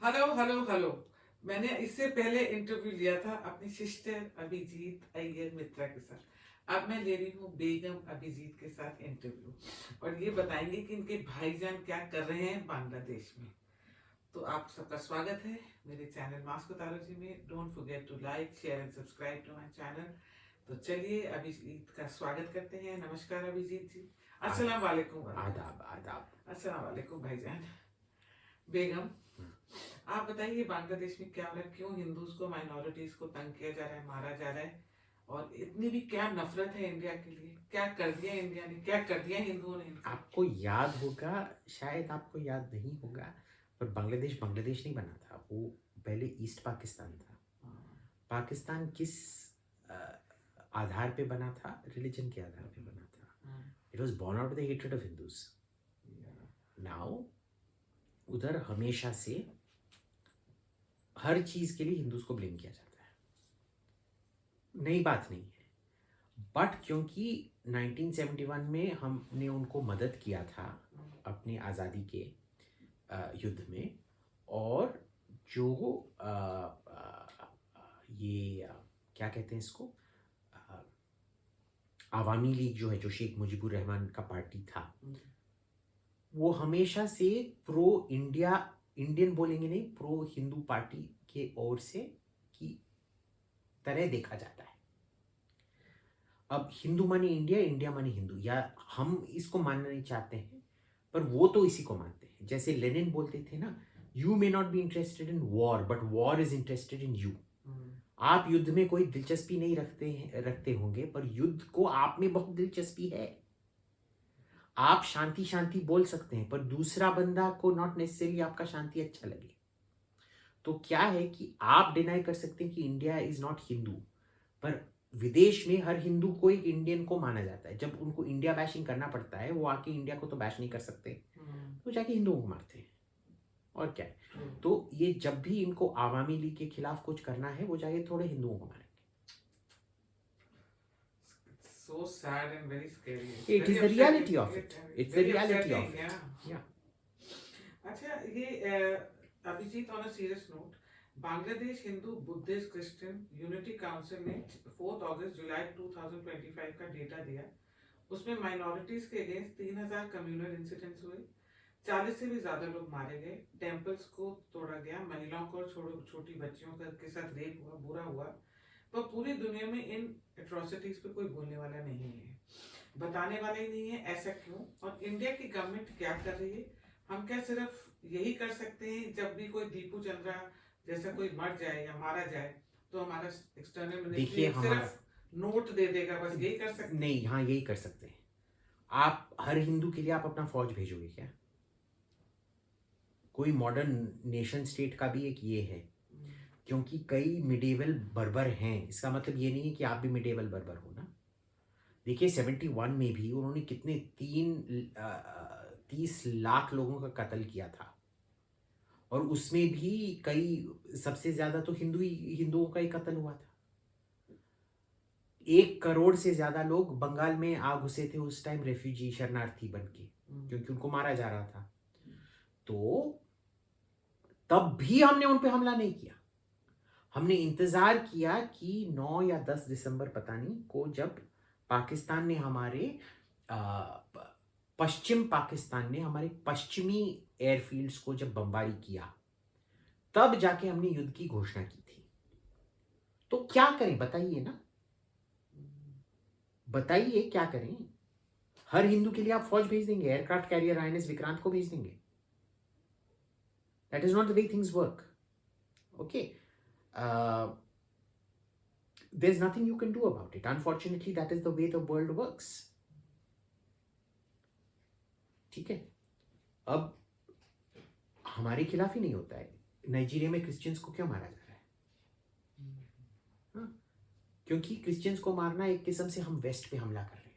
Hello hello hello. मैंने इससे पहले इंटरव्यू लिया था अपनी सिस्टर अभिजीत अय्यर मित्रा के साथ। अब मैं ले रही हूँ बेगम अभिजीत के साथ इंटरव्यू, और ये बताएंगे कि इनके भाईजान क्या कर रहे हैं बांग्लादेश में। तो आप सबका स्वागत है मेरे चैनल मास्को तारोजी में। Don't forget to like share and subscribe to my channel. तो चलिए अभिजीत का स्वागत करते हैं। नमस्कार अभिजीत जी। अस्सलाम वालेकुम। आदाब आदाब। अस्सलाम वालेकुम भाईजान। बेगम, हम्म, आप बताइए बांग्लादेश में क्या हो रहा है? क्यों हिंदूज को, माइनॉरिटीज को तंग किया जा रहा है, मारा जा रहा है? और इतनी भी क्या नफरत है इंडिया के लिए? क्या कर दिया इंडिया ने, क्या कर दिया हिंदुओं ने इनसे? आपको याद होगा, शायद आपको याद नहीं होगा, पर बांग्लादेश बांग्लादेश नहीं बना था। वो पहले ईस्ट पाकिस्तान था। हाँ, पाकिस्तान किस अ, आधार पे बना था? रिलीजन के आधार पे बना था। हाँ, it was born out the hatred of Hindus. या, नाउ उधर हमेशा से हर चीज के लिए हिंदूज को ब्लेम किया जाता है। नई बात नहीं है, बट क्योंकि 1971 में हमने उनको मदद किया था अपनी आज़ादी के युद्ध में, और जो ये क्या कहते हैं इसको, अ, आवामी लीग जो है, जो शेख मुजीबुर रहमान का पार्टी था, वो हमेशा से प्रो इंडिया, इंडियन बोलेंगे नहीं, प्रो हिंदू पार्टी के ओर से की तरह देखा जाता है। अब हिंदू माने इंडिया, इंडिया माने हिंदू, या हम इसको मानना नहीं चाहते हैं, पर वो तो इसी को मानते हैं। जैसे लेनिन बोलते थे ना, you may not be interested in war but war is interested in you. आप युद्ध में कोई दिलचस्पी नहीं रखते होंगे, पर युद्ध को आप में बहुत दिलचस्पी है। आप शांति शांति बोल सकते हैं, पर दूसरा बंदा को नॉट नेसेसरली आपका शांति अच्छा लगे। तो क्या है कि आप डिनाई कर सकते हैं कि इंडिया इज नॉट हिंदू, पर विदेश में हर हिंदू को एक इंडियन को माना जाता है। जब उनको इंडिया बैशिंग करना पड़ता है, वो आके इंडिया को तो बैश नहीं कर सकते, तो जाके हिंदुओं को मारते हैं। और क्या है, तो ये जब भी इनको आवामी लीग के खिलाफ कुछ करना है, वो जाके थोड़े हिंदुओं को मारेंगे। So sad and very scary. It Very is the upsetting. reality of it. It's the Very reality of upsetting, it. yeah. Yeah. अच्छा, ये Abhijit, on a serious note, Bangladesh Hindu Buddhist Christian unity council ने 4 अगस्त जुलाई 2025 का डेटा दिया। उसमें minorities के against 3000 communal incidents हुए, 40 से भी ज्यादा लोग मारे गए, टेम्पल्स को तोड़ा गया, महिलाओं को और छोटी बच्चियों के साथ रेप हुआ, बुरा हुआ। पर पूरी दुनिया में इन एट्रोसिटीज पे कोई बोलने वाला नहीं है, बताने वाला ही नहीं है। ऐसा क्यों? और इंडिया की गवर्नमेंट क्या कर रही है? हम क्या सिर्फ यही कर सकते हैं जब भी कोई दीपू चंद्रा जैसा कोई मर जाए या मारा जाए तो हमारा एक्सटर्नल देखिए, मिनिस्ट्री हमारा सिर्फ नोट दे देगा, बस यही कर सकते हैं? नहीं, हाँ यही कर सकते हैं। आप हर हिंदू के लिए आप अपना फौज भेजोगे क्या? कोई मॉडर्न नेशन स्टेट का भी एक ये है, क्योंकि कई मिडेवल बर्बर हैं। इसका मतलब ये नहीं है कि आप भी मिडेवल बर्बर हो ना। देखिए 71 में भी उन्होंने कितने 30 लाख लोगों का कत्ल किया था, और उसमें भी कई, सबसे ज्यादा तो हिंदुओं का ही कत्ल हुआ था। 1 करोड़ से ज्यादा लोग बंगाल में आ घुसे थे उस टाइम, रेफ्यूजी, शरणार्थी बन के, क्योंकि उनको मारा जा रहा था। तो तब भी हमने उन पे हमला नहीं किया। हमने इंतजार किया कि 9 या 10 दिसंबर पता नहीं को, जब पाकिस्तान ने हमारे पश्चिम पाकिस्तान ने हमारे पश्चिमी एयरफील्ड्स को जब बमबारी किया, तब जाके हमने युद्ध की घोषणा की थी। तो क्या करें बताइए ना, बताइए क्या करें? हर हिंदू के लिए आप फौज भेज देंगे, एयरक्राफ्ट कैरियर आईएनएस विक्रांत को भेज देंगे? That is not the way things work. Okay, there's nothing you can do about it. Unfortunately, that is the way the world works. ठीक है, अब हमारे खिलाफ ही नहीं होता है। नाइजीरिया में क्रिश्चियंस को क्यों मारा जा रहा है? हाँ? क्योंकि क्रिश्चियंस को मारना एक किस्म से हम वेस्ट पे हमला कर रहे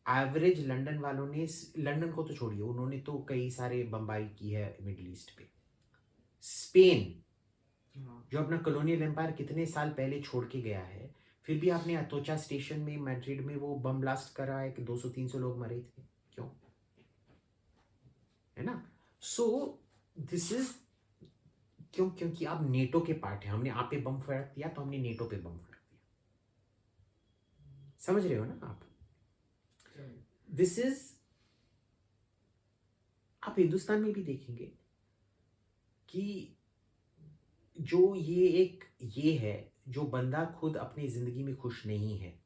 हैं। एवरेज लंदन वालों ने, लंदन को तो छोड़िए, उन्होंने तो कई सारे बमबारी की है मिडिल ईस्ट पे। स्पेन जो अपना कॉलोनियल एम्पायर कितने साल पहले छोड़ के गया है, फिर भी आपने अतोचा स्टेशन में मैड्रिड में वो बम ब्लास्ट करा है कि 200-300 लोग मरे थे। क्यों? है ना? सो दिस इज क्योंकि आप नेटो के पार्ट है। हमने आप पे बम फड़क दिया तो हमने नेटो पे बम फड़क दिया। समझ रहे हो ना आप? दिस इज, आप हिंदुस्तान में भी देखेंगे कि जो ये है, जो बंदा खुद अपनी जिंदगी में खुश नहीं है,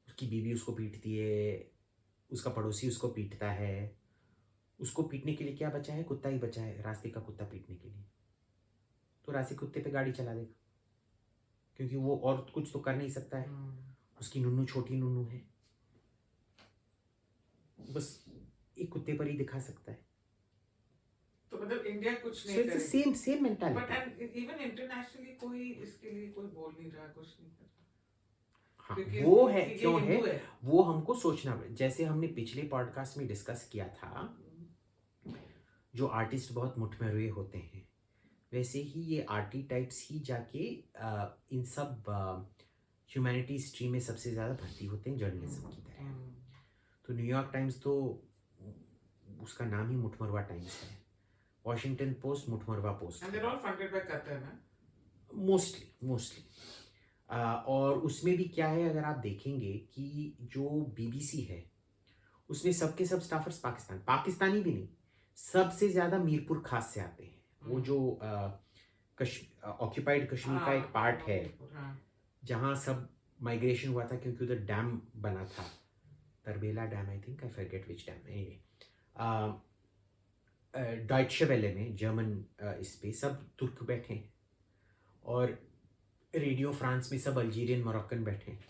उसकी बीवी उसको पीटती है, उसका पड़ोसी उसको पीटता है, उसको पीटने के लिए क्या बचा है? कुत्ता ही बचा है, रास्ते का कुत्ता पीटने के लिए। तो रास्ते कुत्ते पे गाड़ी चला देगा, क्योंकि वो और कुछ तो कर नहीं सकता है। उसकी नुन्नू छोटी नुन्नू है, बस एक कुत्ते पर ही दिखा सकता है। तो मतलब इंडिया कुछ नहीं So it's the करेगी। same but mentality. And even internationally कोई इसके लिए कोई बोल नहीं रहा, कुछ नहीं कर रहा। हाँ, क्योंकि वो है, ये क्यों है हिंदू वो हमको सोचना पड़े। जैसे हमने पिछले पॉडकास्ट में डिस्कस किया था, जो आर्टिस्ट बहुत मुठभेड़ होते हैं, वैसे ही ये आर्टी टाइप्स ही जाके इन सब ह्यूमैनिटी स्ट्रीम में सबसे ज़्यादा भर्ती होते हैं जर्नलिज्म की तरह। तो न्यूयॉर्क टाइम्स तो उसका नाम ही मुठमरवा टाइम्स है, वॉशिंगटन पोस्ट मुठमरवा post, and they are all funded by Qatar ना, मोस्टली। और उसमें भी क्या है, अगर आप देखेंगे कि जो बीबीसी है उसमें सबके सब स्टाफर्स पाकिस्तानी भी नहीं, सबसे ज़्यादा मीरपुर खास से आते हैं। वो जो ऑक्यूपाइड कश्मीर का एक पार्ट है जहाँ सब माइग्रेशन हुआ था, क्योंकि उधर डैम बना था, Tarbela dam, I think, I forget which dam. Anyway, डॉइचे वेले में जर्मन इस पे सब तुर्क बैठे हैं, और रेडियो फ्रांस में सब अल्जीरियन मोरक्कन बैठे हैं।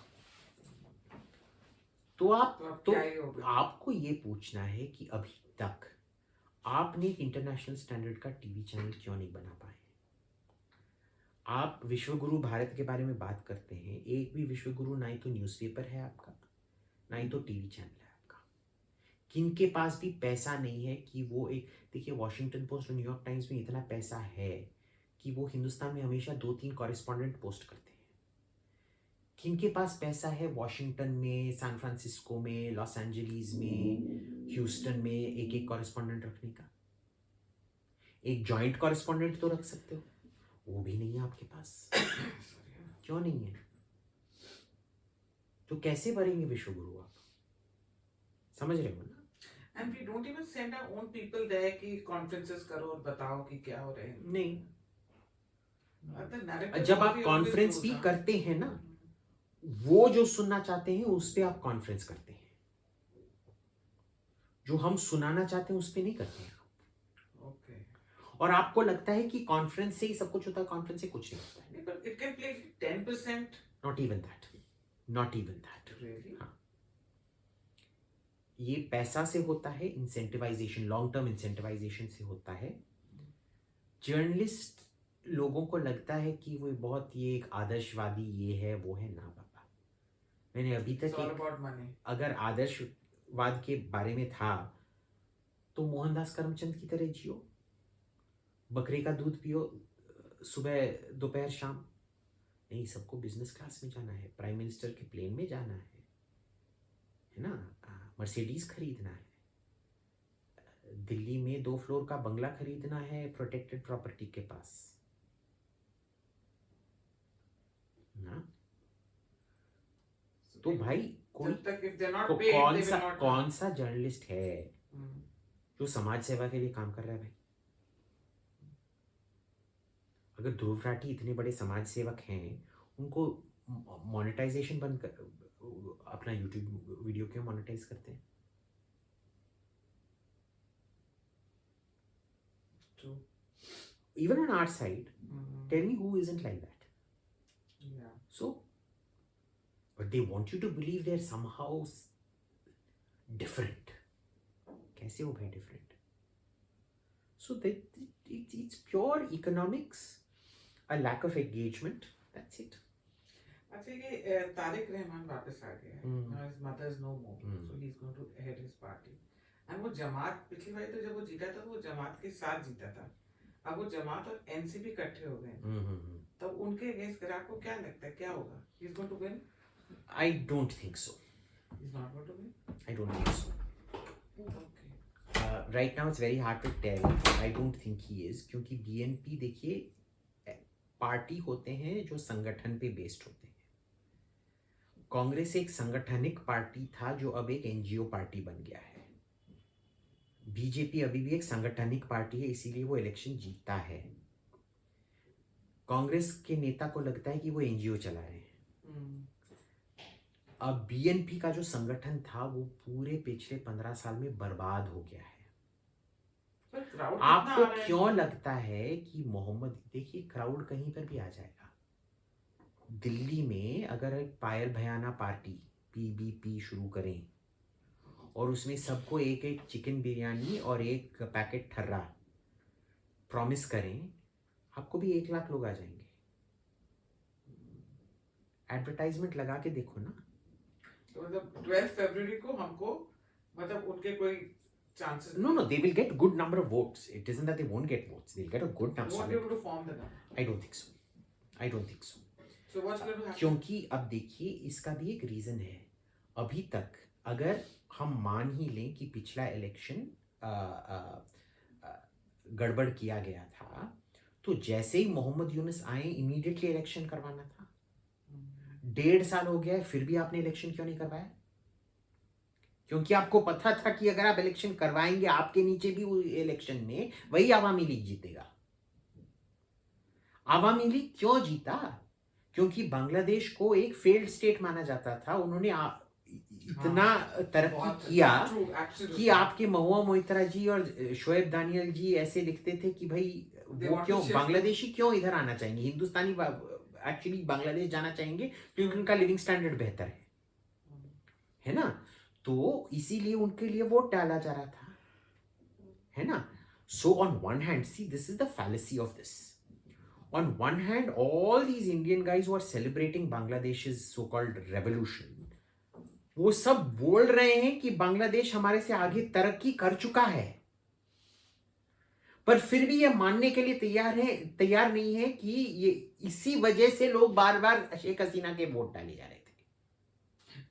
तो आपको ये पूछना है कि अभी तक आपने एक इंटरनेशनल स्टैंडर्ड का टीवी चैनल क्यों नहीं बना पाए? आप विश्वगुरु भारत के बारे में बात करते हैं, एक भी विश्वगुरु ना ही तो न्यूज़पेपर है आपका, ना ही तो टीवी चैनल है आपका। किनके पास भी पैसा नहीं है कि वो एक, देखिए वॉशिंगटन पोस्ट और न्यूयॉर्क टाइम्स में इतना पैसा है कि वो हिंदुस्तान में हमेशा 2-3 कॉरेस्पॉन्डेंट पोस्ट करते हैं। किनके पास पैसा है वॉशिंगटन में, सैन फ्रांसिस्को में, लॉस एंजलिस में, ह्यूस्टन में एक कॉरेस्पॉन्डेंट रखने का? एक जॉइंट कॉरेस्पॉन्डेंट तो रख सकते हो, वो भी नहीं है आपके पास। क्यों नहीं है? तो कैसे भरेंगे विश्वगुरु आप? समझ रहे हो ना? And we don't even send our own people there कि कॉन्फ्रेंसेस करो और बताओ कि क्या हो रहा है। नहीं, narrative जब आप always कॉन्फ्रेंस goes भी on. करते हैं ना, वो जो सुनना चाहते हैं उस पे आप कॉन्फ्रेंस करते हैं, जो हम सुनाना चाहते हैं उस पे नहीं करते हैं। Okay. और आपको लगता है कि कॉन्फ्रेंस से ही सब कुछ होता है, कॉन्फ्रेंस से कुछ नहीं होता है। But it can play 10%. Not even that. Really? हाँ, ये पैसा से होता है, इंसेंटिवाइजेशन, लॉन्ग टर्म इंसेंटिवाइजेशन से होता है। जर्नलिस्ट लोगों को लगता है कि वो बहुत ये एक आदर्शवादी ये है वो है, ना बाबा। मैंने अभी तक अगर आदर्शवाद के बारे में था तो मोहनदास करमचंद की तरह जियो, बकरे का दूध पियो सुबह दोपहर शाम। नहीं, सबको बिजनेस क्लास में जाना है, प्राइम मिनिस्टर के प्लेन में जाना है ना, मर्सिडीज खरीदना है, दिल्ली में 2 फ्लोर का बंगला खरीदना है प्रोटेक्टेड प्रॉपर्टी के पास ना। तो भाई कौन सा जर्नलिस्ट है जो समाज सेवा के लिए काम कर रहा है भाई? अगर ध्रुव राठी इतने बड़े समाज सेवक हैं, उनको मोनेटाइजेशन बंद कर, अपना यूट्यूब वीडियो क्यों मोनेटाइज करते हैं? Even on our side, tell me who isn't like that. Yeah. So, but they want you to believe they're somehow different. कैसे हो भाई different? So it's pure economics, a lack of engagement. That's it. अच्छा, ये तारिक रहमान वापस आ गया है। Now his mother is no more, so he's going to head his party. And वो जमात, पिछली बार तो जब वो जीता था वो जमात के साथ जीता था, अब वो जमात और एनसीपी इकट्ठे हो गए, तब उनके अगेंस्ट आपको क्या लगता है क्या होगा? He's going to win? I don't think so. He's not going to win? I don't think so. Okay. Right now it's very hard to tell, I don't think he is, क्योंकि BNP देखिए party होते हैं जो संगठन पे based होते हैं। कांग्रेस एक संगठनिक पार्टी था जो अब एक एनजीओ पार्टी बन गया है। बीजेपी अभी भी एक संगठनिक पार्टी है, इसीलिए वो इलेक्शन जीतता है। कांग्रेस के नेता को लगता है कि वो एनजीओ चला रहे हैं। अब बीएनपी का जो संगठन था वो पूरे पिछले 15 साल में बर्बाद हो गया है। आपको क्यों लगता है कि मोहम्मद, देखिए क्राउड कहीं पर भी आ जाएगा। दिल्ली में अगर एक पायल भयाना पार्टी पीबीपी शुरू करें और उसमें सबको एक एक चिकन बिरयानी और एक पैकेट ठर्रा प्रॉमिस करें, आपको भी 1 लाख लोग आ जाएंगे। एडवर्टाइजमेंट लगा के देखो ना। तो मतलब 12 फरवरी को हमको मतलब उनके कोई chances? No, they will get good number of votes. It isn't that they won't get votes. They'll get a good number. Won't be able to form the government. I don't think so. I don't think so. So what's going to happen? क्योंकि अब देखिए इसका भी एक reason है। अभी तक अगर हम मान ही लें कि पिछला इलेक्शन गड़बड़ किया गया था, तो जैसे ही मोहम्मद यूनुस आए इमीडिएटली इलेक्शन करवाना था। 1.5 साल हो गया है, फिर भी आपने इलेक्शन क्यों नहीं करवाया? क्योंकि आपको पता था कि अगर आप इलेक्शन करवाएंगे आपके नीचे भी वो इलेक्शन में वही आवामी लीग जीतेगा। आवामी लीग क्यों जीता? क्योंकि बांग्लादेश को एक फेल्ड स्टेट माना जाता था। उन्होंने इतना तरक्की किया कि आपके महुआ मोइत्रा जी और शोएब दानियल जी ऐसे लिखते थे कि भाई वो क्यों बांग्लादेशी क्यों इधर आना चाहेंगे, हिंदुस्तानी एक्चुअली बांग्लादेश जाना चाहेंगे क्योंकि उनका लिविंग स्टैंडर्ड बेहतर है ना। तो इसीलिए उनके लिए वोट डाला जा रहा था, है ना। So on one hand, see this is the fallacy of this. On one hand, all these Indian guys who are celebrating Bangladesh's so-called revolution, वो सब बोल रहे हैं कि बांग्लादेश हमारे से आगे तरक्की कर चुका है, पर फिर भी ये मानने के लिए तैयार नहीं है कि ये इसी वजह से लोग बार बार शेख हसीना के वोट डाले जा रहे थे।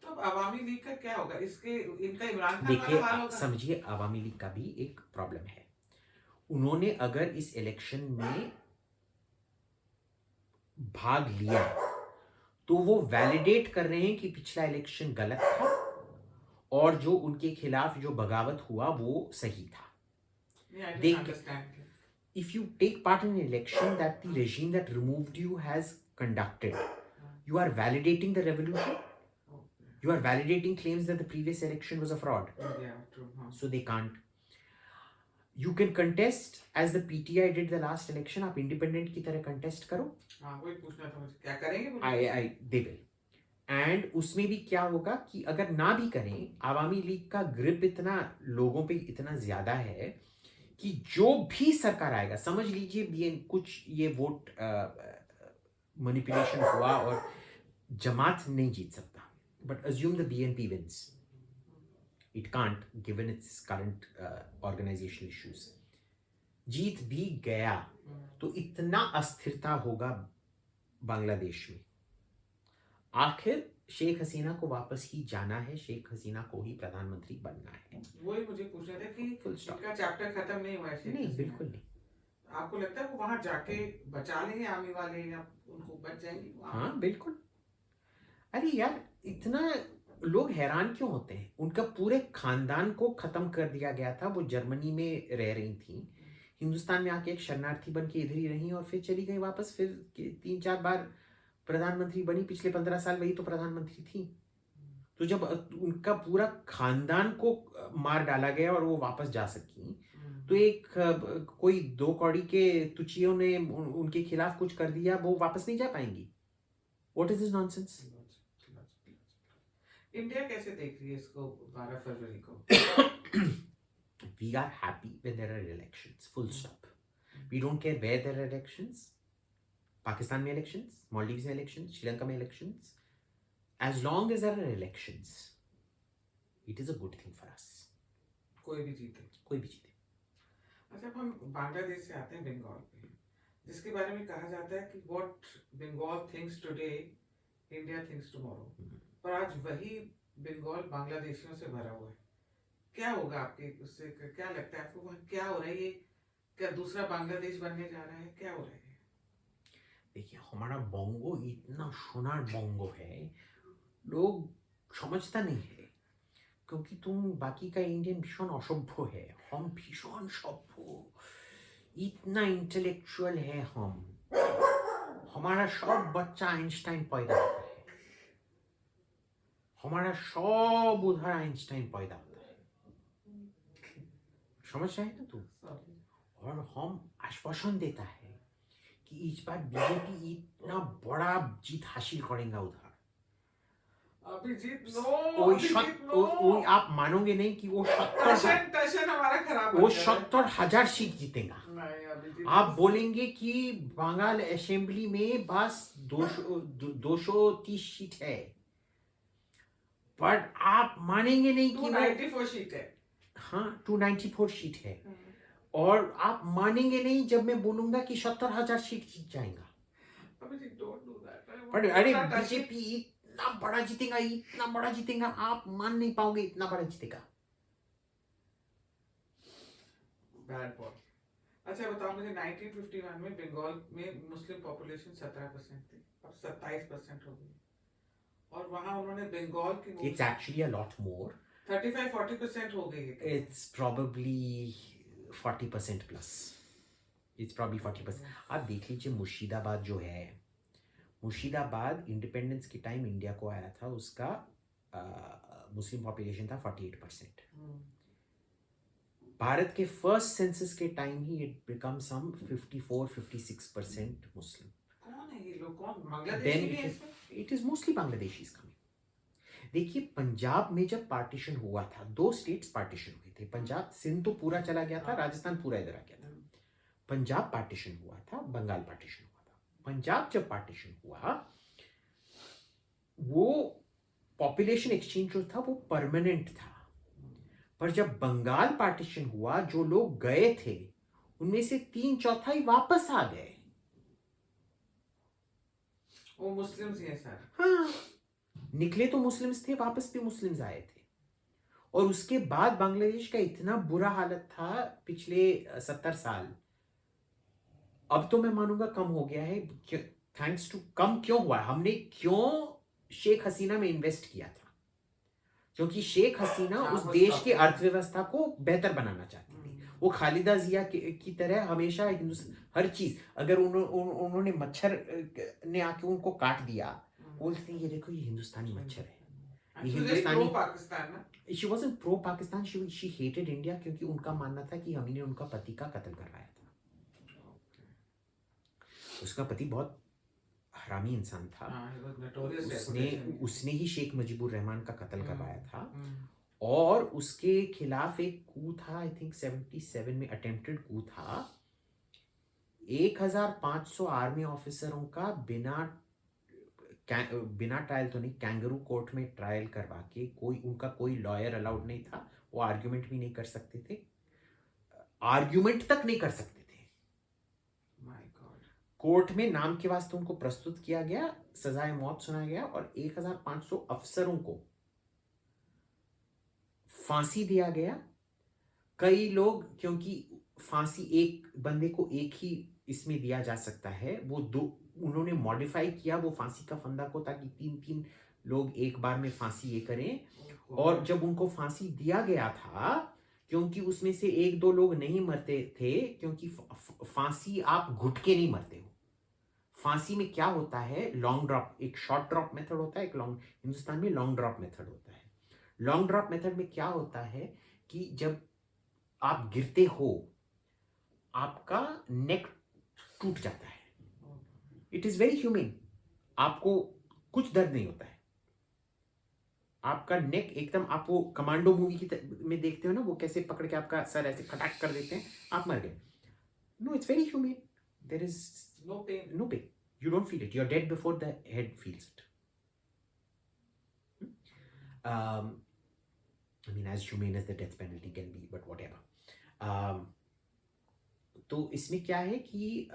तो अवामी लीग का क्या होगा? इसके इनका इमरान खान देखिए, वाला हाल होगा। समझिए अवामी लीग का भी एक प्रॉब्लम है। उन्होंने अगर इस इलेक्शन में भाग लिया तो वो वैलिडेट कर रहे हैं कि पिछला इलेक्शन गलत था और जो उनके खिलाफ जो बगावत हुआ वो सही था। If you take part in an election that the regime that removed you has conducted, you are validating the revolution. You are validating claims that the previous election was a fraud. Yeah, true. So they can't. You can contest as the PTI did the last election. आप independent की तरह contest करो। हाँ, वही पूछना था मुझे, क्या करेंगे? They will. And उसमें भी क्या होगा कि अगर ना भी करें, आवामी लीग का ग्रिप इतना लोगों पे इतना ज्यादा है कि जो भी सरकार आएगा, समझ लीजिए कुछ ये वोट मैनिपुलेशन हुआ और जमात नहीं जीत सकता, but assume the BNP wins. It can't, given its current organizational issues. जीत भी गया तो इतना अस्थिरता होगा बांग्लादेश में। आखिर शेख हसीना को वापस ही जाना है, शेख हसीना को ही प्रधानमंत्री बनना है। वही मुझे पूछना था कि इनका चैप्टर खत्म नहीं हुआ है? नहीं, बिल्कुल नहीं। आपको लगता है वो वहां जाके बचा लेंगे आर्मी वाले या उनको बच जाएंगे? हाँ बिल्कुल। अरे यार, इतना लोग हैरान क्यों होते हैं? उनका पूरे खानदान को खत्म कर दिया गया था। वो जर्मनी में रह रही थी, हिंदुस्तान में आके एक शरणार्थी बन के इधर ही रही और फिर चली गई वापस। फिर 3-4 बार प्रधानमंत्री बनी, पिछले 15 साल वही तो प्रधानमंत्री थी। तो जब उनका पूरा खानदान को मार डाला गया और वो वापस जा सकी, तो एक कोई 2 कौड़ी के तुचियों ने उनके खिलाफ कुछ कर दिया, वो वापस नहीं जा पाएंगी। What is this nonsense? India कैसे देख रही है इसको 12 फरवरी को? We are happy when there are elections, full stop. We don't care where there are elections. Pakistan में elections, Maldives में elections, श्रीलंका में elections. As long as there are elections, it is a good thing for us. कोई भी जीते। अच्छा, अब हम बांग्लादेश से आते हैं बंगाल पे, जिसके बारे में कहा जाता है कि what Bengal thinks today, India thinks tomorrow. पर आज वही बंगाल बांग्लादेशियों से भरा हुआ है। क्या होगा आपके उससे, क्या लगता है आपको वहाँ क्या हो रहा है? ये क्या दूसरा बांग्लादेश बनने जा रहा है? क्या हो रहा है? देखिए, हमारा बंगो इतना सोनार बंगो है, लोग समझता नहीं है, क्योंकि तुम बाकी का इंडियन भीषण असभ्य है, हम भीषण सभ्य, इतना इंटेलेक्चुअल है हम। हमारा सब बच्चा आइंस्टाइन पैदा होता है, हमारा सब उधर आइंस्टाइन पैदा होता है, समझ रहे हैं ना तुम? Sorry. और हम आश्वासन देता है कि इस बार बीजेपी इतना बड़ा जीत हासिल करेगा उधर। अभिजीत नो, कोई अभिजीत नो। कोई आप मानोगे नहीं कि वो टशन हमारा खराब वो बन गया है। 70,000 सीट जीतेगा। नहीं अभिजीत, आप बोलेंगे कि बंगाल असेंबली में बस 230 सीट है, पर आप मानेंगे नहीं कि वो 294 सीट है। हाँ 294 सीट है, और आप मानेंगे नहीं जब मैं बोलूंगा कि 70,000 सीट जीत जाएगा। Abhijit don't do that. पर अरे बीजेपी इतना बड़ा जीतेगा, इतना बड़ा जीतेगा, आप मान नहीं पाओगे, इतना बड़ा जीतेगा। Bad boy. अच्छा बताओ मुझे, 1951 में बंगाल में मुस्लिम पॉपुलेशन 17% थी, अब 27% हो गई, और वहां उन्होंने बंगाल की It's actually a lot more. 35-40% हो गई है। It's probably 40% plus. It's probably 40%. आप देख लीजिए मुर्शिदाबाद जो है, मुर्शिदाबाद इंडिपेंडेंस के टाइम इंडिया को आया था, उसका मुस्लिम पॉपुलेशन था 48%। भारत के फर्स्ट सेंसस के टाइम ही इट बिकम सम 54-56% मुस्लिम। कौन है ये लोग? कौन बांग्लादेशी भी है इसमें? It is mostly Bangladeshis coming. देखिए, पंजाब में जब पार्टीशन हुआ था, 2 स्टेट्स पार्टीशन हुए थे, पंजाब, सिंध तो पूरा चला गया था, राजस्थान पूरा इधर आ गया था। पंजाब पार्टीशन हुआ था, बंगाल पार्टीशन हुआ था। पंजाब जब पार्टीशन हुआ, वो पॉपुलेशन एक्सचेंज जो था वो परमानेंट था, पर जब बंगाल पार्टीशन हुआ, जो लोग गए थे उनमें से 3/4 वापस आ गए। वो मुस्लिम्स ही हैं सर। हाँ, निकले तो मुस्लिम्स थे, वापस भी मुस्लिम्स आए थे। और उसके बाद बांग्लादेश का इतना बुरा हालत था पिछले 70 साल, अब तो मैं मानूंगा कम हो गया है। थैंक्स टू, कम क्यों हुआ? हमने क्यों शेख हसीना में इन्वेस्ट किया था? क्योंकि शेख हसीना उस देश की अर्थव्यवस्था को बेहतर बनाना चाहती थी। वो खालिदा जिया की तरह हमेशा हर चीज, अगर उन्होंने मच्छर ने आके उनको काट दिया, बोलते ये देखो ये हिंदुस्तानी मच्छर है, ये हिंदुस्तानी। पाकिस्तान ना, she wasn't pro Pakistan, she hated India, क्योंकि उनका मानना था कि हमने उनका पति का कत्ल करवाया था। उसका पति बहुत हरामी इंसान था, उसने ही शेख मुजीबुर रहमान का कत्ल करवाया था, और उसके खिलाफ एक कू था, आई थिंक 77 में अटेम्प्टेड कू था। 1500 आर्मी ऑफिसरों का बिना ट्रायल तो नहीं, कैंगरू कोर्ट में ट्रायल करवा के, उनका कोई लॉयर अलाउड नहीं था, वो आर्ग्यूमेंट भी नहीं कर सकते थे, आर्ग्यूमेंट तक नहीं कर सकते थे। कोर्ट में नाम के वास्ते उनको प्रस्तुत किया गया, सजाए मौत सुनाया गया, और 1500 अफसरों को फांसी दिया गया। कई लोग, क्योंकि फांसी एक बंदे को एक ही इसमें दिया जा सकता है, वो उन्होंने मॉडिफाई किया वो फांसी का फंदा को, ताकि 3-3 लोग एक बार में फांसी ये करें। और जब उनको फांसी दिया गया था, क्योंकि उसमें से 1-2 लोग नहीं मरते थे, क्योंकि फांसी आप घुट के नहीं मरते हो। फांसी में क्या होता है, लॉन्ग ड्रॉप, एक शॉर्ट ड्रॉप मेथड होता है, एक हिंदुस्तान में लॉन्ग ड्रॉप मेथड होता है। लॉन्ग ड्रॉप मेथड में क्या होता है कि जब आप गिरते हो, आपका नेक टूट जाता है। इट इज वेरी ह्यूमन, आपको कुछ दर्द नहीं होता है, आपका नेक एकदम, आप वो कमांडो मूवी में देखते हो ना, वो कैसे पकड़ के आपका सर ऐसे खटाक कर देते हैं, आप मर गए। No, it's very human, there is no pain, you don't feel it, you're dead before the head feels it. I mean, as humane as the death penalty can be, but whatever. तो इसमें क्या है कि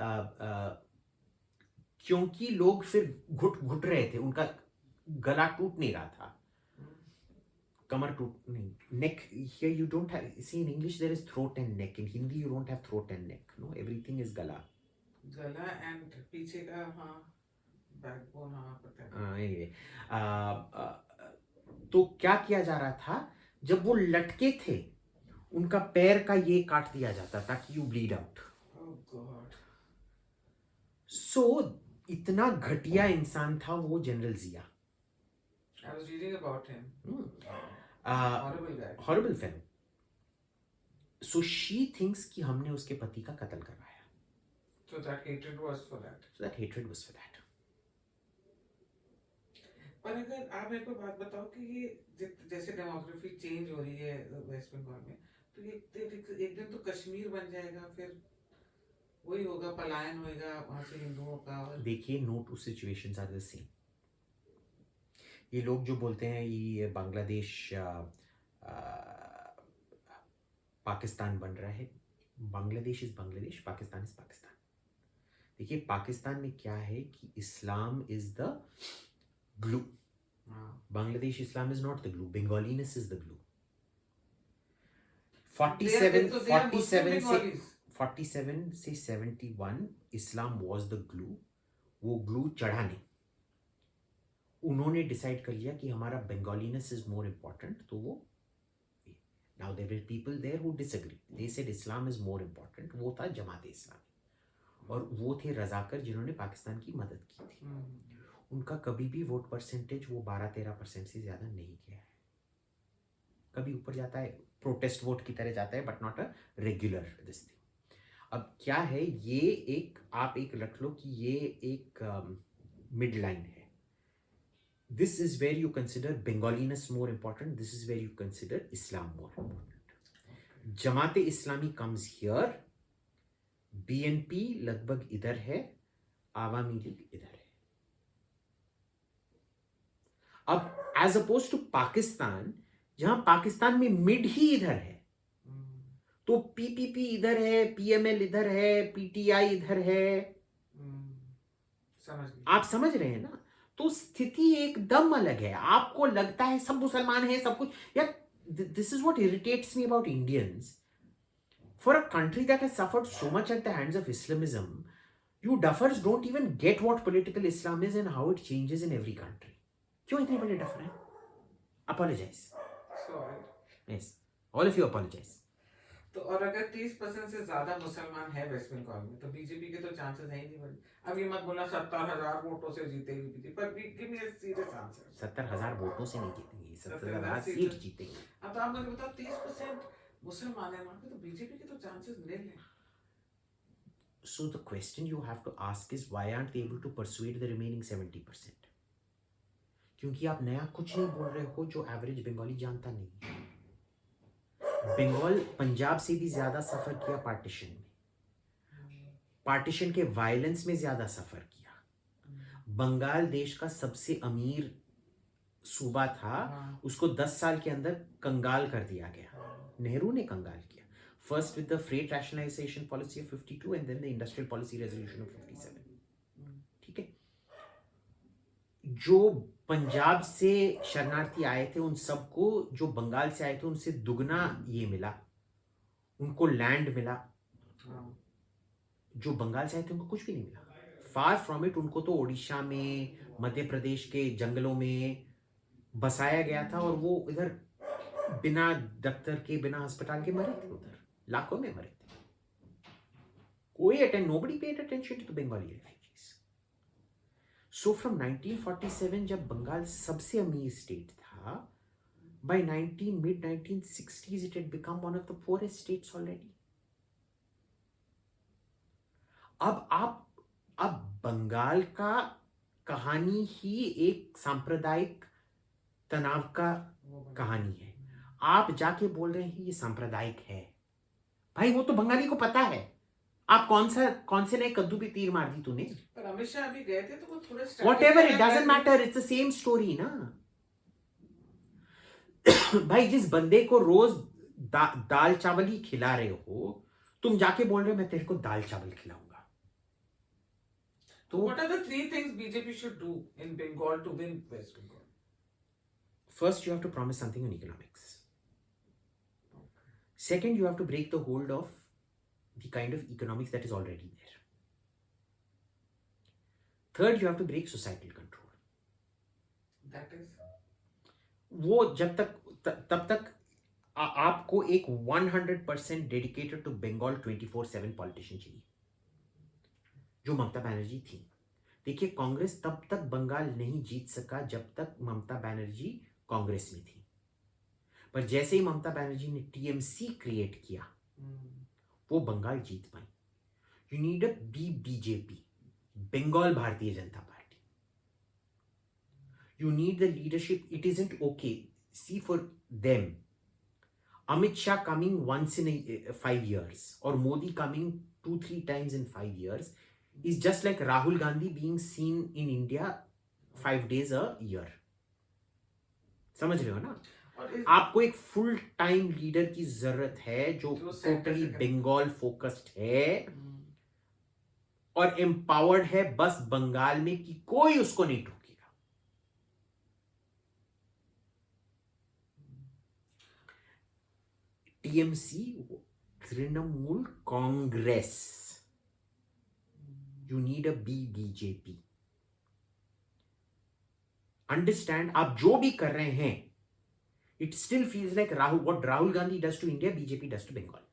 क्योंकि लोग फिर घुट रहे थे, उनका गला टूट नहीं रहा था, कमर टूट नहीं, neck here you don't have, see in English there is throat and neck, in Hindi you don't have throat and neck, no, everything is गला. गला एंड पीछे का, हाँ, बैकबोन, हाँ पता है। anyway, तो क्या किया जा रहा था, जब वो लटके थे उनका पैर का ये काट दिया जाता ताकि you bleed out. Oh God. So इतना घटिया इंसान था वो general Zia. I was reading about him. uh, Horrible guy. Horrible film. So she thinks कि हमने उसके पति का कत्ल करवाया. So that hatred was for that. So that hatred was for that. पर अगर आप मेरे को बात बताओ कि ये जैसे डेमोग्राफी चेंज हो रही है वेस्ट बंगाल में, तो ये एक दिन तो कश्मीर बन जाएगा, फिर वही होगा, पलायन होएगा वहां से हिंदुओं का. देखिए, no two situations are the same. ये लोग जो बोलते हैं ये बांग्लादेश पाकिस्तान बन रहा है, बांग्लादेश इज बांग्लादेश, पाकिस्तान इज पाकिस्तान. देखिए, पाकिस्तान में क्या है कि Islam is the glue. Bangladesh Islam is not the glue. Bengaliness is the glue. 47 से 71 इस्लाम was the glue. वो glue चढ़ा नहीं. उन्होंने डिसाइड कर लिया कि हमारा Bengaliness is more important, तो वो. Now there were people there who disagree. They said Islam is more important. वो था जमात इस्लामी, और वो थे रजाकर जिन्होंने पाकिस्तान की मदद की थी. उनका कभी भी वोट परसेंटेज वो 12-13% से ज़्यादा नहीं गया है. कभी ऊपर जाता है, प्रोटेस्ट वोट की तरह जाता है, but not a regular this thing. अब क्या है, ये एक आप एक रख लो कि ये एक मिड लाइन है. This is where you consider Bengaliness more important, this is where you consider Islam more important. Jamaat Islami comes here, BNP लगभग इधर है, आवामी लीग इधर है. अब एज अपोज टू पाकिस्तान, जहां पाकिस्तान में मिड ही इधर है, तो पीपीपी इधर है, पीएमएल इधर है, पीटीआई इधर है. आप समझ रहे हैं ना? तो स्थिति एकदम अलग है. आपको लगता है सब मुसलमान हैं, सब कुछ. यार, this is what irritates me about Indians. For a country that has suffered so much at the hands of Islamism, you duffers don't even get what political Islam is and how it changes in every country. क्यों इतने बड़े duffer हैं? Apologize. Sorry. Yes, all of you apologize. तो और अगर 30% से ज्यादा मुसलमान है वेस्ट बंगाल में, तो बीजेपी के तो चांसेस है ही नहीं बने. अब ये मत बोलना 70,000 वोटों से जीतेगी बीजेपी, पर give me a serious answer. 70,000 वोटों से नहीं जीतेंगे, 70,000 सीट जीतेंगे. अब तो आप मुझे बताओ, 30% मुसलमान है वहां पे, तो बीजेपी के तो चांसेस निल हैं. So the question you have to ask is, why aren't they able to persuade the remaining 70%? क्योंकि आप नया कुछ नहीं बोल रहे हो जो एवरेज बंगाली जानता नहीं है. बंगाल पंजाब से भी ज्यादा सफर किया पार्टीशन में, पार्टीशन के वायलेंस में ज्यादा सफर किया. बंगाल देश का सबसे अमीर सूबा था, उसको 10 साल के अंदर कंगाल कर दिया गया. नेहरू ने कंगाल किया. First with the freight rationalization policy of 52 and then the industrial policy resolution of 57. ठीक है. जो पंजाब से शरणार्थी आए थे उन सबको, जो बंगाल से आए थे उनसे दुगना ये मिला, उनको लैंड मिला. जो बंगाल से आए थे उनको कुछ भी नहीं मिला. फार फ्रॉम इट, उनको तो ओडिशा में, मध्य प्रदेश के जंगलों में बसाया गया था, और वो इधर बिना दफ्तर के, बिना अस्पताल के मरे थे. उधर लाखों में मरे थे. कोई nobody paid attention to the Bengali refugees. So from 1947, जब बंगाल सबसे अमीर स्टेट था, by mid 1960s it had become one of the poorest states already. अब बंगाल का कहानी ही एक सांप्रदायिक तनाव का कहानी है. आप जाके बोल रहे हैं ये सांप्रदायिक है. भाई, वो तो बंगाली को पता है. आप कौन से नए कद्दू पे तीर मार दी तूने? पर अमित शाह भी गए थे, तो वो थोड़ा Whatever, it doesn't matter, it's the same story ना. भाई, जिस बंदे को रोज दाल चावल ही खिला रहे हो, तुम जाके बोल रहे हो मैं तेरे को दाल चावल खिलाऊंगा. तो what are the 3 things BJP should do in Bengal to win West Bengal? first you have to promise something on economics. Second, you have to break the hold of the kind of economics that is already there. Third, you have to break societal control. That is. वो जब तक तब तक आपको एक 100% dedicated to Bengal 24/7 politician चाहिए, जो ममता बनर्जी थी. देखिए, कांग्रेस तब तक बंगाल नहीं जीत सका जब तक ममता बनर्जी कांग्रेस में थी. पर जैसे ही ममता बनर्जी ने टीएमसी क्रिएट किया, वो बंगाल जीत पाई. You need a BJP, Bengal Bharatiya Janata Party. You need the leadership. It isn't okay. See, for them, Amit Shah coming once in 5 years or Modi coming 2-3 times in 5 years is just like Rahul Gandhi being seen in India 5 days a year. समझ रहे हो ना? आपको एक full time leader की जरूरत है जो टोटली बंगाल फोकस्ड है और एम्पावर्ड है बस बंगाल में, कि कोई उसको नहीं रोकेगा. TMC, Trinamool Congress. You need a BJP. Understand, आप जो भी कर रहे हैं, it still feels like what Rahul Gandhi does to India, BJP does to Bengal.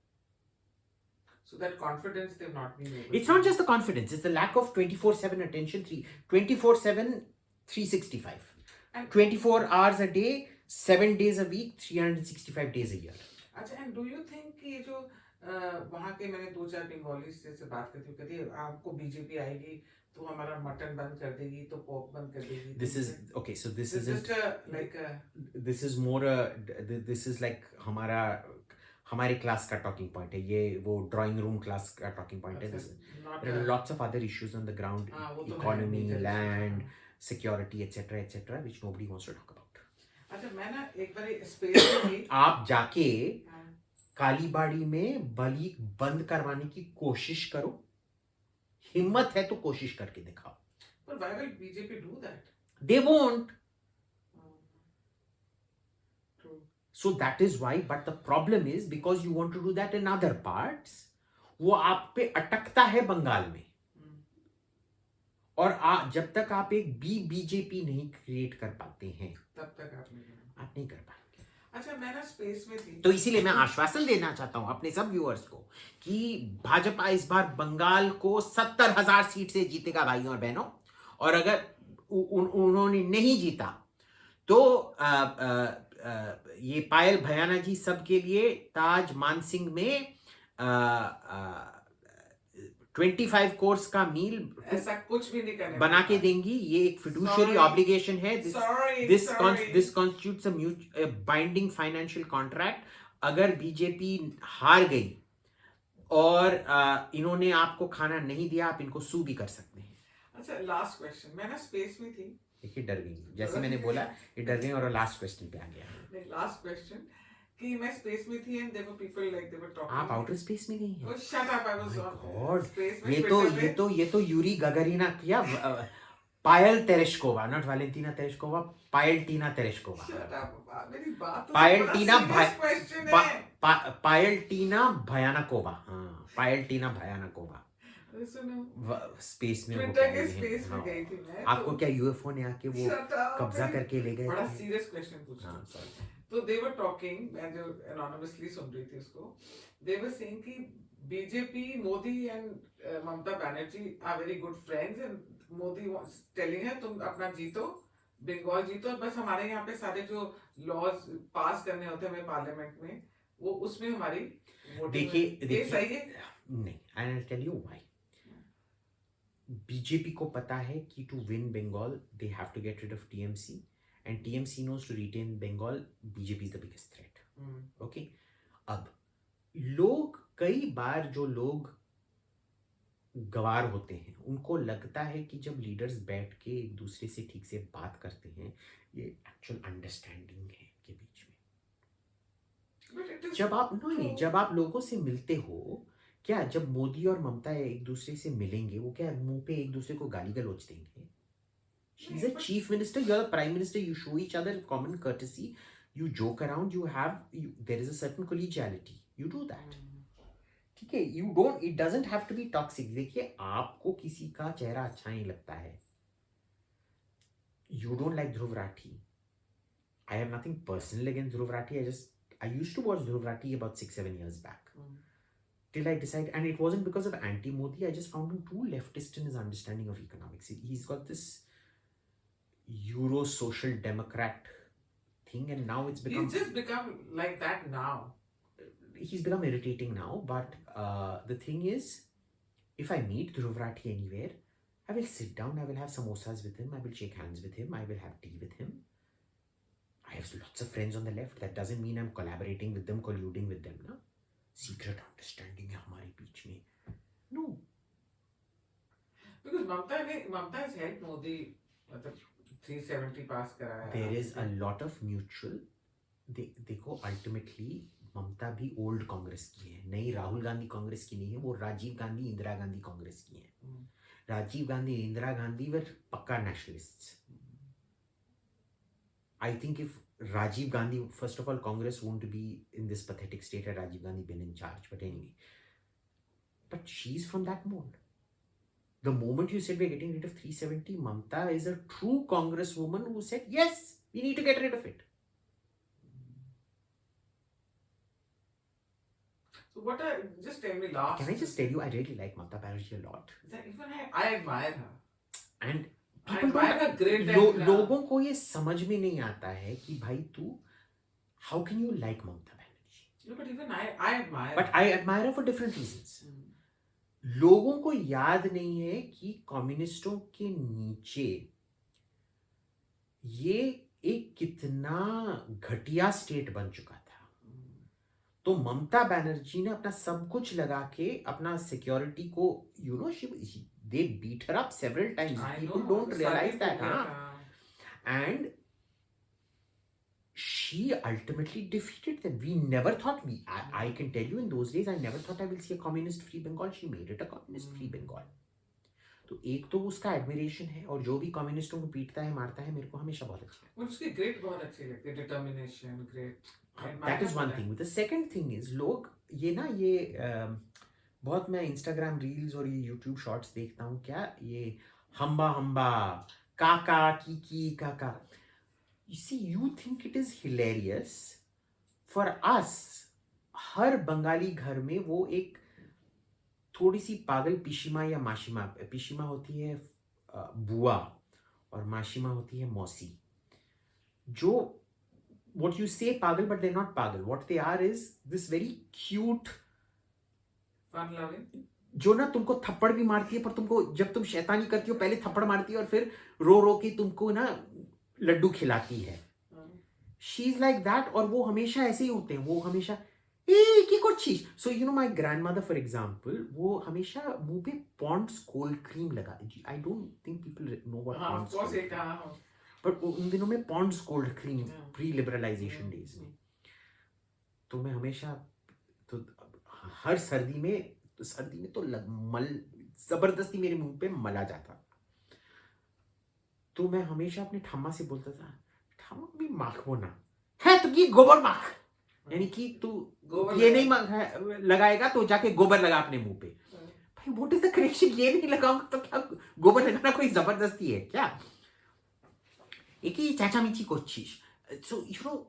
So that confidence they've not been able. It's not just the confidence, it's the lack of 24/7 attention, 24/7, 365. And 24 hours a day, 7 days a week, 365 days a year. अच्छा, and do you think कि ये जो वहाँ के, मैंने 2-4 बंगाली से बात करती हूँ, कहती है आपको बीजेपी आएगी तो हमारा मटन बंद कर देगी, तो पोर्क बंद कर देगी. This is okay, so this is just like this is more this is like हमारे क्लास का टॉकिंग पॉइंट है ये, वो ड्राइंग रूम क्लास का टॉकिंग पॉइंट है. There are lots of other issues on the ground, economy, land, security, etc., which nobody wants to talk about. अच्छा, मैं ना एक बार स्पेस में आप जाके कालीबाड़ी में बलि बंद करवाने की कोशिश करो, हिम्मत है तो कोशिश करके दिखाओ. But why will BJP do that? They won't. True. So that is why, but the problem is because you want to do that in other parts, वो आप पे अटकता है बंगाल में. और जब तक आप एक बीजेपी नहीं क्रिएट कर पाते हैं, तब तक आप नहीं कर पाएंगे. अच्छा, मैं ना स्पेस में थी, तो इसीलिए मैं आश्वासन देना चाहता हूं अपने सब व्यूअर्स को कि भाजपा इस बार बंगाल को 70,000 सीट से जीतेगा भाइयों और बहनों. और अगर उन्होंने नहीं जीता तो ये पायल भयाना जी सबके लिए ताज मानसिंह में 25 कोर्स का मील ऐसा कुछ भी नहीं करने बना के देंगी. ये एक फिडुशियरी ऑब्लिगेशन है. This constitutes a binding financial contract. अगर बीजेपी हार गई और इन्होंने आपको खाना नहीं दिया, आप इनको सू भी कर सकते हैं. अच्छा, लास्ट क्वेश्चन. मैं ना स्पेस में थी, देखिए डर गई, जैसे मैंने बोला ये डर गई और लास्ट क्वेश्चन पे आ गया. लास्ट क्वेश्चन कि मैं स्पेस में थी and there were people like they were talking. आप आउटर स्पेस में गई हैं? Oh shut up, I was on space में. ये तो यूरी गगरीना किया. Payal Tereshkova, not Valentina Tereshkova, Payal Tina Tereshkova. Shut up, मेरी बात तो पायल टीना क्वेश्चन है. पायल टीना भयानकोवा. हाँ, पायल टीना भयानकोवा. सुनो, स्पेस में ट्विटर के स्पेस में गई थी मैं. आपको क्या यूएफओ ने आके वो कब्जा करके ले गए? बड़ा सीरियस क्वेश्चन पूछा. हाँ, सॉरी. तो they were talking, मैं जो anonymously सुन रही थी उसको, they were saying कि BJP, Modi and Mamata Banerjee are very good friends and Modi was telling her तुम अपना जीतो, बंगाल जीतो, बस हमारे यहाँ पे सारे जो laws पास करने होते हैं हमें पार्लियामेंट में, वो उसमें हमारी देखिए सही है. नहीं, I'll tell you why. BJP को पता है कि to win Bengal they have to get rid of TMC. And TMC knows to retain Bengal, BJP is the biggest threat. Okay? अब लोग, कई बार जो लोग गवार होते हैं उनको लगता है कि जब लीडर्स बैठ के एक दूसरे से ठीक से बात करते हैं, ये एक्चुअल अंडरस्टैंडिंग है के बीच में. जब आप लोगों से मिलते हो, क्या जब मोदी और ममता एक दूसरे से मिलेंगे वो क्या मुंह पे एक दूसरे को गाली गलौज देंगे? She's a chief minister, you're the prime minister, you show each other common courtesy, you joke around, there is a certain collegiality. You do that. ठीक है, you don't, it doesn't have to be toxic. देखिए, आपको किसी का चेहरा अच्छा नहीं लगता है. You don't like Dhruv Rathi. I have nothing personal against Dhruv Rathi. I used to watch Dhruv Rathi about 6-7 years back. Till I decided, and it wasn't because of anti-Modi, I just found him too leftist in his understanding of economics. He's got this Euro social democrat thing, and now it's become... He's just become like that now. He's become irritating now, but the thing is, if I meet Dhruv Rathi anywhere, I will sit down, I will have samosas with him, I will shake hands with him, I will have tea with him. I have lots of friends on the left. That doesn't mean I'm collaborating with them, colluding with them. Na? Secret understanding है हमारे बीच में. No. Because Mamta has helped Modi, मतलब 370 pass कराया. There is a lot of mutual. देखो ultimately ममता भी old Congress की है, नई राहुल गांधी कांग्रेस की नहीं है. वो राजीव गांधी इंदिरा गांधी कांग्रेस की है. राजीव गांधी इंदिरा गांधी वर पक्का nationalists. I think if Rajiv Gandhi, first of all, Congress won't be in this pathetic state had Rajiv Gandhi been in charge. But anyway, but she's from that mold. The moment you said we're getting rid of 370, Mamta is a true congresswoman who said, yes, we need to get rid of it. So what just tell me last. Can I just tell you, I really like Mamta Banerjee a lot. Even I admire her. And लोगों को ये समझ में नहीं आता है कि भाई तू, how can you like Mamta Banerjee? No, but even I admire. But I admire her for different reasons. लोगों को याद नहीं है कि कम्युनिस्टों के नीचे ये एक कितना घटिया स्टेट बन चुका था. तो ममता बनर्जी ने अपना सब कुछ लगा के अपना सिक्योरिटी को, you know, they beat her up several times. People don't realize that. And she ultimately defeated them. We never thought, I can tell you in those days, I never thought I will see a communist-free Bengal. She made it a communist-free Bengal. तो एक तो उसका admiration है, और जो भी कम्युनिस्टों को पीटता है मारता है मेरे को हमेशा बहुत अच्छा लगता है. उसकी ग्रेट बहुत अच्छी लगती है, determination great. That is one thing. The second thing is लोग ये बहुत मैं इंस्टाग्राम रील्स और ये यूट्यूब शॉर्ट्स देखता हूँ. क्या ये हम्बा हम्बा काका की काका. You see, you think it is hilarious. For us, हर बंगाली घर में वो एक थोड़ी सी पागल पिशिमा या माशिमा. पिशिमा होती है बुआ और माशिमा होती है मौसी. जो what you say pagal, but they're not pagal. What they are is this very cute, fun loving, जो ना तुमको थप्पड़ भी मारती है, पर तुमको जब तुम शैतानी करती हो पहले थप्पड़ मारती है और फिर रो रो के तुमको ना लड्डू खिलाती है. She is like that. और वो हमेशा ऐसे ही होते हैं. वो हमेशा की कोशिश. So you know my grandmother for example, वो हमेशा मुंह पे Pond's cold cream लगा. I don't think people know what Pond's cold cream. But उन दिनों में Pond's cold cream pre-liberalization days में, तो मैं हमेशा तो हर सर्दी में तो मल जबरदस्ती मेरे मुंह पे मला जाता. तो मैं हमेशा अपने ठम्मा से बोलता था, ठम्मा भी माखो ना है तो ये गोबर माख, यानी कि तू ये नहीं लगाएगा तो जाके गोबर लगा अपने मुंह पे. भाई व्हाट इज द करेक्शन? ये नहीं लगाऊंगा तो क्या गोबर लगाना कोई जबरदस्ती है क्या? एक ही चाचामिची कोशिश. So you know,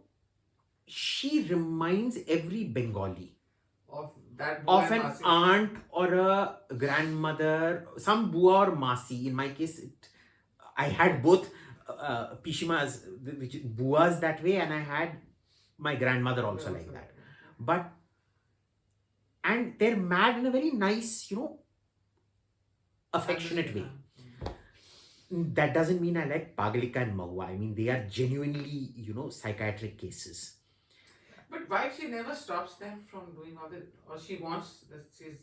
she reminds every Bengali of an aunt or a grandmother, some bua or masi. In my case, I had both pishimas, which buas that way, and I had my grandmother also like that. But and they're mad in a very nice, you know, affectionate way. That doesn't mean I like Pagalika and Mahua. I mean, they are genuinely, you know, psychiatric cases. But why she never stops them from doing all that? Or she wants that she's...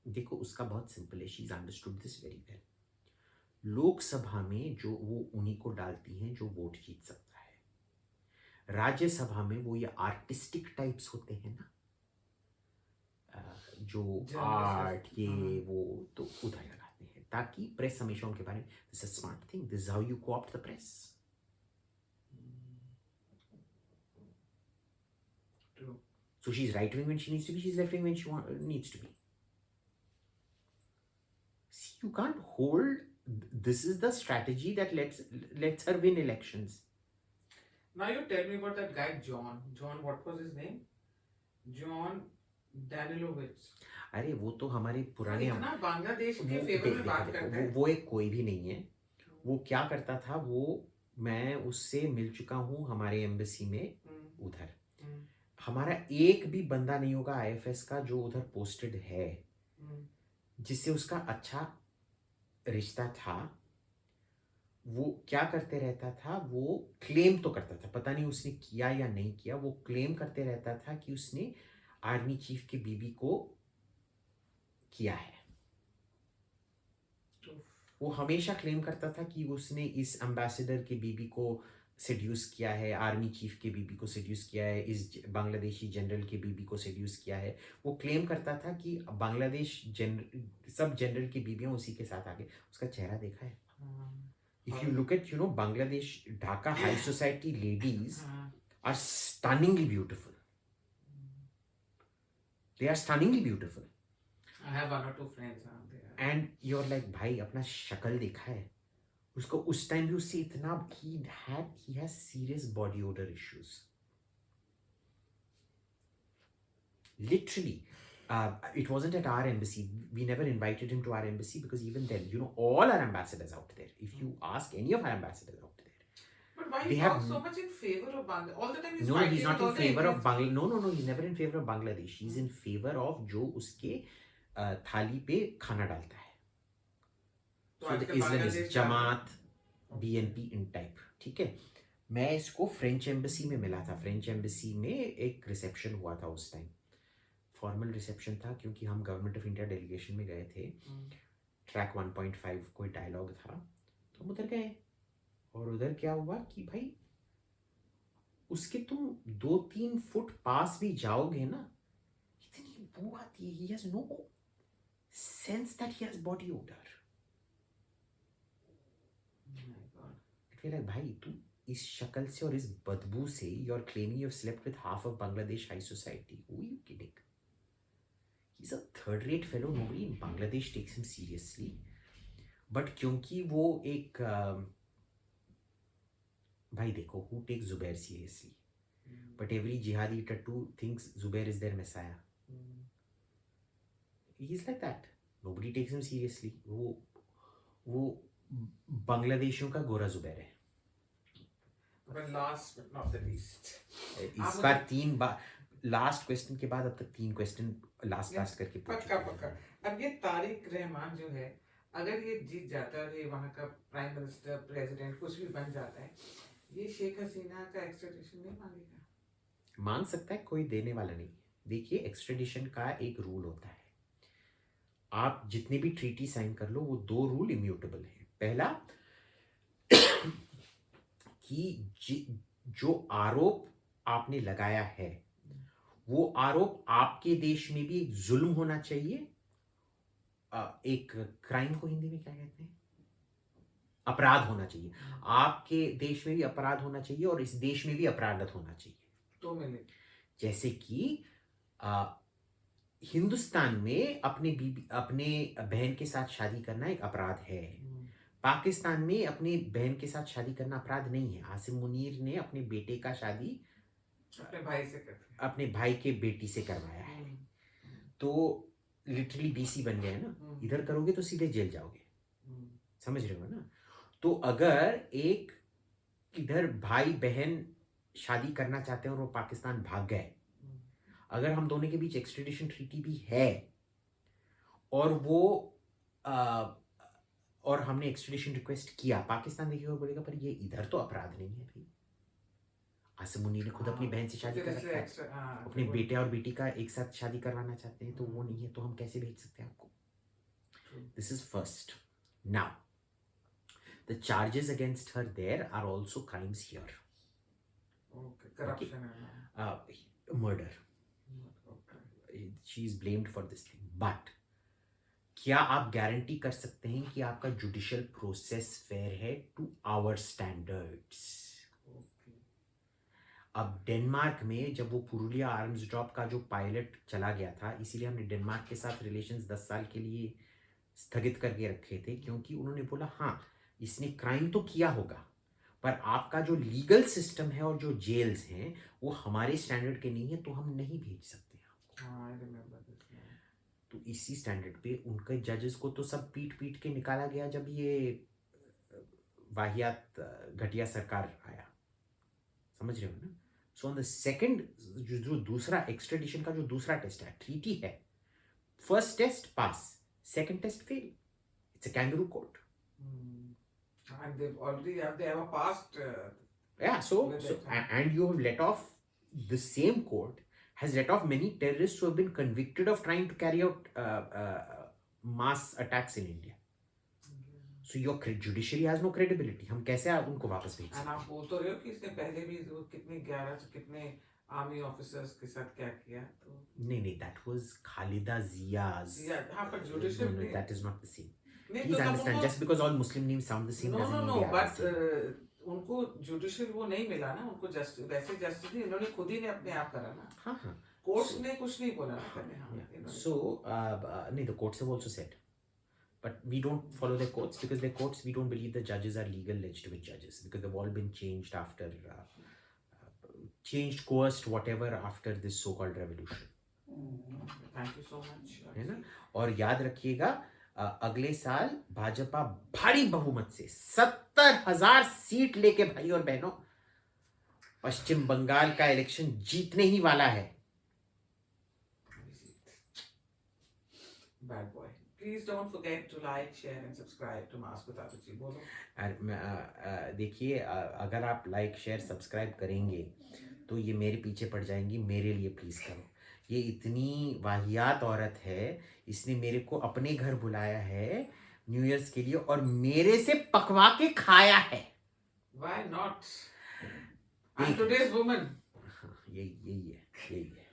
देखो उसका बहुत simple है. She's understood this very well. Lok Sabha में जो वो उन्हीं को डालती हैं जो वोट जीत सकता है. राज्यसभा में वो ये आर्टिस्टिक टाइप्स होते हैं ना, जो आर्ट ये वो, तो उधर लगाते हैं ताकि प्रेस हमेशा उनके बारे में, this is smart thing, this is how you co-opt the press. True. So she's right wing when she needs to be, she's left wing when she needs to be. See, you can't hold. This is the strategy that lets her win elections. Now you tell me about that guy John. John, what was his name? John Danilovich. अरे वो तो हमारे पुराने इतना बांग्लादेश के वो- favour में देखो, बात देखो, करता है. वो एक कोई भी नहीं है. वो क्या करता था, वो मैं उससे मिल चुका हूँ हमारे एम्बेसी में उधर. हमारा एक भी बंदा नहीं होगा आईएफएस का जो उधर पोस्टेड है जिससे उसका अच्छा रिश्ता था. वो क्या करते रहता था, वो क्लेम तो करता था, पता नहीं उसने किया या नहीं किया, वो क्लेम करते रहता था कि उसने आर्मी चीफ के बीबी को किया है. वो हमेशा क्लेम करता था कि उसने इस एम्बेसडर के बीबी को सेड्यूस किया है, आर्मी चीफ के बीबी को सेड्यूस किया है, इस बांग्लादेशी जनरल के बीबी को सेड्यूस किया है. वो क्लेम करता था कि बांग्लादेश सब जनरल की बीबियां उसी के साथ आगे. उसका चेहरा देखा है? If you look at, Bangladesh, Dhaka high society ladies are stunningly beautiful. They are stunningly beautiful. I have one or two friends out there. And you're like, भाई अपना शक्ल देखा है? उसको उस टाइम भी उससे इतना he has serious body odor issues. Literally. It wasn't at our embassy. We never invited him to our embassy because even then, all our ambassadors out there, if you ask any of our ambassadors out there, but why they he have talks so much in favor of Bangladesh? All the time he's no, fighting he's not with in all the favor of Indians. Bangladesh. No, he's never in favor of Bangladesh. He's in favor of जो उसके थाली पे खाना डालता है. So the Islamist Jamaat, BNP in type. ठीक है. मैं इसको फ्रेंच एम्बेसी में मिला था. फ्रेंच एम्बेसी में एक रिसेप्शन हुआ था उस टाइम. फॉर्मल रिसेप्शन था क्योंकि हम गवर्नमेंट ऑफ इंडिया डेलीगेशन में गए थे. ट्रैक 1.5 कोई डायलॉग था तो हम उधर गए. और उधर क्या हुआ कि भाई उसके तुम 2-3 फुट पास भी जाओगे ना, इतनी बू आती है. He has no sense that he has body odor. I feel like भाई तू इस शक्ल से और इस बदबू से you are claiming you have slept with half of Bangladesh high society. Who are you kidding? He's a third-rate fellow. Nobody in Bangladesh takes him seriously. But क्योंकि वो एक भाई देखो, who takes Zubair seriously? But every jihadi tattoo thinks Zubair is their messiah. He's like that. Nobody takes him seriously. वो बांग्लादेशियों का गोरा जुबैर है. But last but not the least, इस बार 3 बार लास्ट क्वेश्चन के बाद अब तक 3 क्वेश्चन लास्ट करके पक्का. अब ये तारिक रहमान जो है, अगर ये जीत जाता है और ये वहाँ का प्राइम मिनिस्टर, प्रेसिडेंट कुछ भी बन जाता है, ये शेख हसीना का एक्स्ट्रेडिशन नहीं मांगेगा? मांग सकता है, कोई देने वाला नहीं. देखिए, एक्स्ट्रेडिशन का एक रूल होता है. आप जितने भी ट्रीटी साइन कर लो, वो 2 रूल इम्यूटेबल है. पहला कि जो आरोप आपने लगाया है वो आरोप आपके देश में भी एक जुल्म होना चाहिए. एक क्राइम को हिंदी में क्या कहते हैं? अपराध होना चाहिए. आपके देश में भी अपराध होना चाहिए और इस देश में भी अपराध होना चाहिए. तो मिले जैसे कि हिंदुस्तान में अपने बहन के साथ शादी करना एक अपराध है. पाकिस्तान में अपने बहन के साथ शादी करना अपराध नहीं है. आसिम मुनीर ने अपने बेटे का शादी अपने भाई के बेटी से करवाया है. तो लिटरली बीसी बन गया है ना. इधर करोगे तो सीधे जेल जाओगे. समझ रहे हो ना? तो अगर एक इधर भाई बहन शादी करना चाहते हैं और वो पाकिस्तान भाग गए, अगर हम दोनों के बीच एक्सट्रेडिशन ट्रीटी भी है और वो और हमने एक्सट्रेडिशन रिक्वेस्ट किया, पाकिस्तान देखिएगा बोलेगा पर ये इधर तो अपराध नहीं है भाई. आसिम मुनीर ने खुद अपनी बहन से शादी कर रखा है, अपने बेटे और बेटी का एक साथ शादी करवाना चाहते हैं, तो वो नहीं है, तो हम कैसे भेज सकते हैं आपको? This is first. Now the charges against her there are also crimes here. corruption, Murder. She is blamed for this thing. But क्या आप गारंटी कर सकते हैं कि आपका जुडिशियल प्रोसेस फेयर है टू आवर स्टैंडर्ड्स? Okay. अब डेनमार्क में जब वो पुरुलिया आर्म्स ड्रॉप का जो पायलट चला गया था, इसीलिए हमने डेनमार्क के साथ रिलेशंस 10 साल के लिए स्थगित करके रखे थे, क्योंकि उन्होंने बोला हाँ इसने क्राइम तो किया होगा, पर आपका जो लीगल सिस्टम है और जो जेल्स हैं वो हमारे स्टैंडर्ड के नहीं है, तो हम नहीं भेज सकते आपको। I remember this now. तो इसी स्टैंडर्ड पे उनके जजेस को तो सब पीट पीट के निकाला गया जब ये वाहियात घटिया सरकार आया, समझ रहे हो ना? सो ऑन द सेकंड, जो दूसरा एक्सट्रेडिशन का जो दूसरा टेस्ट है, ट्रीटी है, first test pass, second test fail, it's a kangaroo court. And they have a past. Yeah, so With it, huh? and you have let off, the same court has let off many terrorists who have been convicted of trying to carry out mass attacks in India. So your judiciary has no credibility. हम कैसे उनको वापस भेज And सकते आप बोल तो रहे हो कि इसने पहले भी वो कितने 11 से कितने आर्मी ऑफिसर्स के साथ क्या किया, तो हैं? नहीं, that was Khalida Zia's. हाँ पर judicial No, that is not the same. नहीं Please तो understand, just because all Muslim names sound the same no doesn't no mean no they are the but same. उनको judicial वो नहीं मिला ना, उनको जस्टिस, वैसे जस्टिस नहीं, इन्होंने खुद ही ने अपने आप करा ना, हाँ हाँ. कोर्ट्स ने कुछ नहीं बोला ना पहले. हाँ Yeah. इन्होंने- So, no, the courts have also said, but we don't follow their courts because their courts, we don't believe the judges are legal legitimate judges because they've all been changed after, changed, coerced, whatever after this so-called revolution. Thank you so much. है ना? और याद रखिएगा, अगले साल भाजपा भारी बहुमत से 70,000 सीट लेके भाई और बहनों पश्चिम बंगाल का इलेक्शन जीतने ही वाला है. Bad boy. Please don't forget to like, share and subscribe to Mask with Aruchi. बोलो. देखिए, अगर आप लाइक शेयर सब्सक्राइब करेंगे तो ये मेरे पीछे पड़ जाएंगी, मेरे लिए प्लीज़ करो. ये इतनी वाहियात औरत है, इसने मेरे को अपने घर बुलाया है न्यू ईयर्स के लिए और मेरे से पकवा के खाया है. Why not? I'm today's woman. यही है.